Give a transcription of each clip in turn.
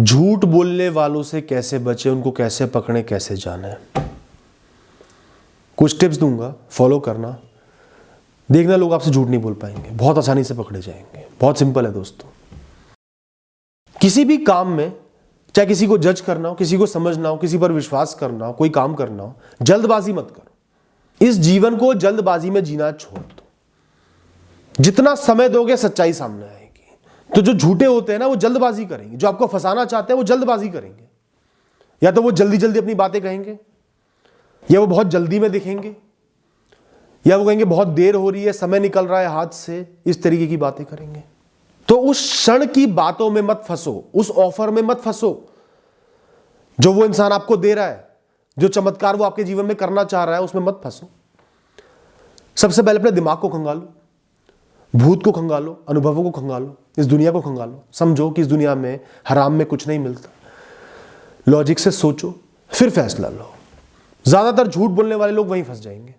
झूठ बोलने वालों से कैसे बचे, उनको कैसे पकड़े, कैसे जाने। कुछ टिप्स दूंगा, फॉलो करना, देखना लोग आपसे झूठ नहीं बोल पाएंगे, बहुत आसानी से पकड़े जाएंगे। बहुत सिंपल है दोस्तों। किसी भी काम में, चाहे किसी को जज करना हो, किसी को समझना हो, किसी पर विश्वास करना हो, कोई काम करना हो, जल्दबाजी मत करो। इस जीवन को जल्दबाजी में जीना छोड़ दो। जितना समय दोगे सच्चाई सामने आएगी। तो जो झूठे होते हैं ना, वो जल्दबाजी करेंगे। जो आपको फंसाना चाहते हैं वो जल्दबाजी करेंगे। या तो वो जल्दी जल्दी अपनी बातें कहेंगे, या वो बहुत जल्दी में दिखेंगे, या वो कहेंगे बहुत देर हो रही है, समय निकल रहा है हाथ से, इस तरीके की बातें करेंगे। तो उस क्षण की बातों में मत फंसो, उस ऑफर में मत फंसो जो वो इंसान आपको दे रहा है। जो चमत्कार वो आपके जीवन में करना चाह रहा है, उसमें मत फंसो। सबसे पहले अपने दिमाग को खंगालो, भूत को खंगालो, अनुभवों को खंगालो, इस दुनिया को खंगालो। समझो कि इस दुनिया में हराम में कुछ नहीं मिलता। लॉजिक से सोचो, फिर फैसला लो। ज्यादातर झूठ बोलने वाले लोग वहीं फंस जाएंगे।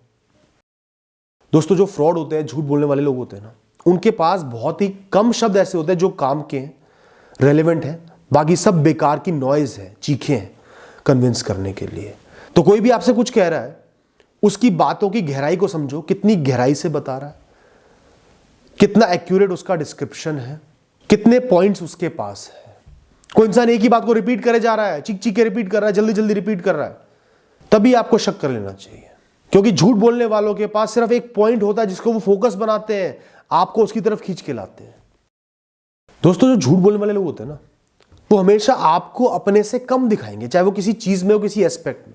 दोस्तों, जो फ्रॉड होते हैं, झूठ बोलने वाले लोग होते हैं ना, उनके पास बहुत ही कम शब्द ऐसे होते हैं जो काम के हैं, रेलेवेंट हैं। बाकी सब बेकार की नॉइज है, चीखें हैं कन्विंस करने के लिए। तो कोई भी आपसे कुछ कह रहा है, उसकी बातों की गहराई को समझो, कितनी गहराई से बता रहा है, कितना एक्यूरेट उसका डिस्क्रिप्शन है, कितने पॉइंट्स उसके पास है। कोई इंसान एक ही बात को रिपीट करे जा रहा है, चीख चीख के रिपीट कर रहा है, जल्दी जल्दी रिपीट कर रहा है, तभी आपको शक कर लेना चाहिए। क्योंकि झूठ बोलने वालों के पास सिर्फ एक पॉइंट होता है जिसको वो फोकस बनाते हैं, आपको उसकी तरफ खींच के लाते हैं। दोस्तों, जो झूठ बोलने वाले लोग होते हैं ना, वो हमेशा आपको अपने से कम दिखाएंगे। चाहे वो किसी चीज में हो, किसी एस्पेक्ट में,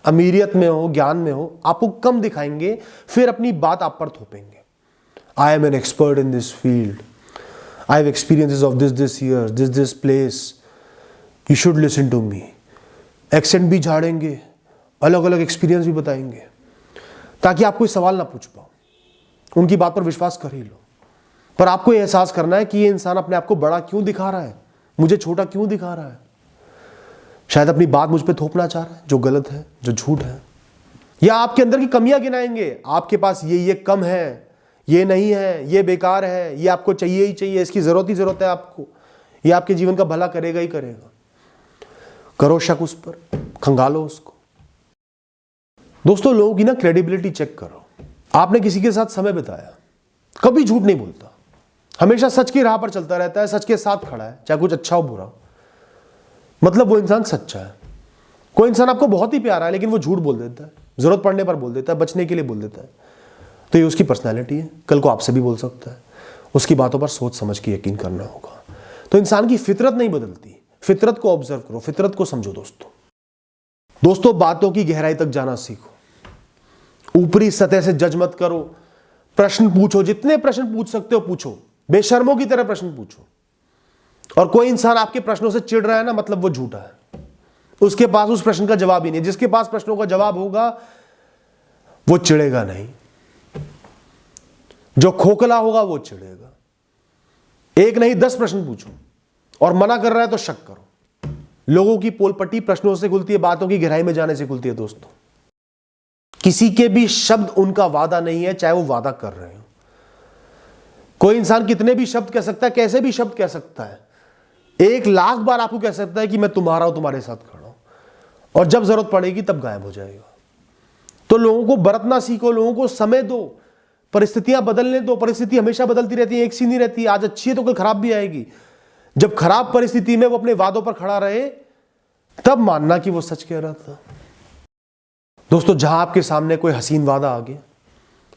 अमीरियत में हो, ज्ञान में हो, आपको कम दिखाएंगे, फिर अपनी बात आप पर थोपेंगे। I am an expert in this field. I have experiences of this year, this place. You should listen to me. Accent भी झाड़ेंगे, अलग अलग एक्सपीरियंस भी बताएंगे, ताकि आप कोई सवाल ना पूछ पाओ। उनकी बात पर विश्वास कर ही लो। पर आपको यह एहसास करना है कि ये इंसान अपने आप को बड़ा क्यों दिखा रहा है, मुझे छोटा क्यों दिखा रहा है। शायद अपनी बात मुझ पर थोपना चाह रहा है, जो गलत है, जो झूठ है। या आपके अंदर की कमियां गिनाएंगे, आपके पास ये कम है, ये नहीं है, ये बेकार है, ये आपको चाहिए ही चाहिए, इसकी जरूरत ही जरूरत है आपको, ये आपके जीवन का भला करेगा ही करेगा। करो शक उस पर, खंगालो उसको। दोस्तों, लोगों की ना क्रेडिबिलिटी चेक करो। आपने किसी के साथ समय बिताया, कभी झूठ नहीं बोलता, हमेशा सच की राह पर चलता रहता है, सच के साथ खड़ा है, चाहे कुछ अच्छा हो बुरा हो, मतलब वो इंसान सच्चा है। कोई इंसान आपको बहुत ही प्यारा है, लेकिन वो झूठ बोल देता है, जरूरत पड़ने पर बोल देता है, बचने के लिए बोल देता है, तो ये उसकी पर्सनैलिटी है। कल को आपसे भी बोल सकता है। उसकी बातों पर सोच समझ के यकीन करना होगा। तो इंसान की फितरत नहीं बदलती, फितरत को ऑब्जर्व करो, फितरत को समझो। दोस्तों, बातों की गहराई तक जाना सीखो। ऊपरी सतह से जज मत करो। प्रश्न पूछो, जितने प्रश्न पूछ सकते हो पूछो, बेशर्मों की तरह प्रश्न पूछो। और कोई इंसान आपके प्रश्नों से चिढ़ रहा है ना, मतलब वो झूठा है, उसके पास उस प्रश्न का जवाब ही नहीं। जिसके पास प्रश्नों का जवाब होगा वो चिढ़ेगा नहीं, जो खोखला होगा वो चिढ़ेगा। एक नहीं 10 प्रश्न पूछो, और मना कर रहा है तो शक करो। लोगों की पोलपट्टी प्रश्नों से खुलती है, बातों की गहराई में जाने से खुलती है। दोस्तों, किसी के भी शब्द उनका वादा नहीं है, चाहे वो वादा कर रहे हो। कोई इंसान कितने भी शब्द कह सकता है, कैसे भी शब्द कह सकता है, 1,00,000 बार आपको कह सकता है कि मैं तुम्हारा हूं, तुम्हारे साथ खड़ा हूं, और जब जरूरत पड़ेगी तब गायब हो जाएगा। तो लोगों को बरतना सीखो, लोगों को समय दो, परिस्थितियां बदलने दो। परिस्थिति हमेशा बदलती रहती है, एक सी नहीं रहती। आज अच्छी है तो कल खराब भी आएगी। जब खराब परिस्थिति में वो अपने वादों पर खड़ा रहे, तब मानना कि वो सच कह रहा था। दोस्तों, जहां आपके सामने कोई हसीन वादा आ गया,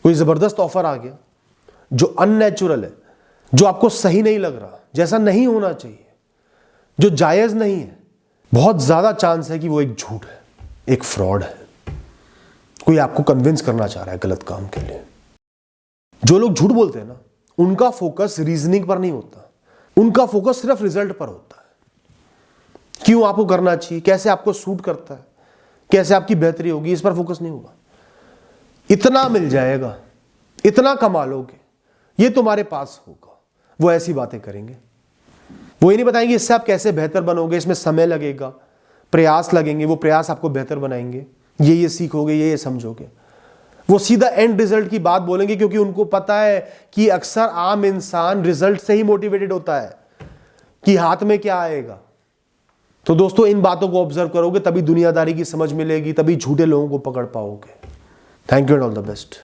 कोई जबरदस्त ऑफर आ गया जो अननेचुरल है, जो आपको सही नहीं लग रहा, जैसा नहीं होना चाहिए, जो जायज नहीं है, बहुत ज्यादा चांस है कि वो एक झूठ है, एक फ्रॉड है। कोई आपको कन्विंस करना चाह रहा है गलत काम के लिए। जो लोग झूठ बोलते हैं ना, उनका फोकस रीजनिंग पर नहीं होता, उनका फोकस सिर्फ रिजल्ट पर होता है। क्यों आपको करना चाहिए, कैसे आपको सूट करता है, कैसे आपकी बेहतरी होगी, इस पर फोकस नहीं होगा। इतना मिल जाएगा, इतना कमा लोगे, ये तुम्हारे पास होगा, वो ऐसी बातें करेंगे। वो ये नहीं बताएंगे इससे आप कैसे बेहतर बनोगे, इसमें समय लगेगा, प्रयास लगेंगे, वो प्रयास आपको बेहतर बनाएंगे, ये सीखोगे, ये समझोगे। वो सीधा एंड रिजल्ट की बात बोलेंगे, क्योंकि उनको पता है कि अक्सर आम इंसान रिजल्ट से ही मोटिवेटेड होता है कि हाथ में क्या आएगा। तो दोस्तों इन बातों को ऑब्जर्व करोगे तभी दुनियादारी की समझ मिलेगी, तभी झूठे लोगों को पकड़ पाओगे। Thank you and all the best.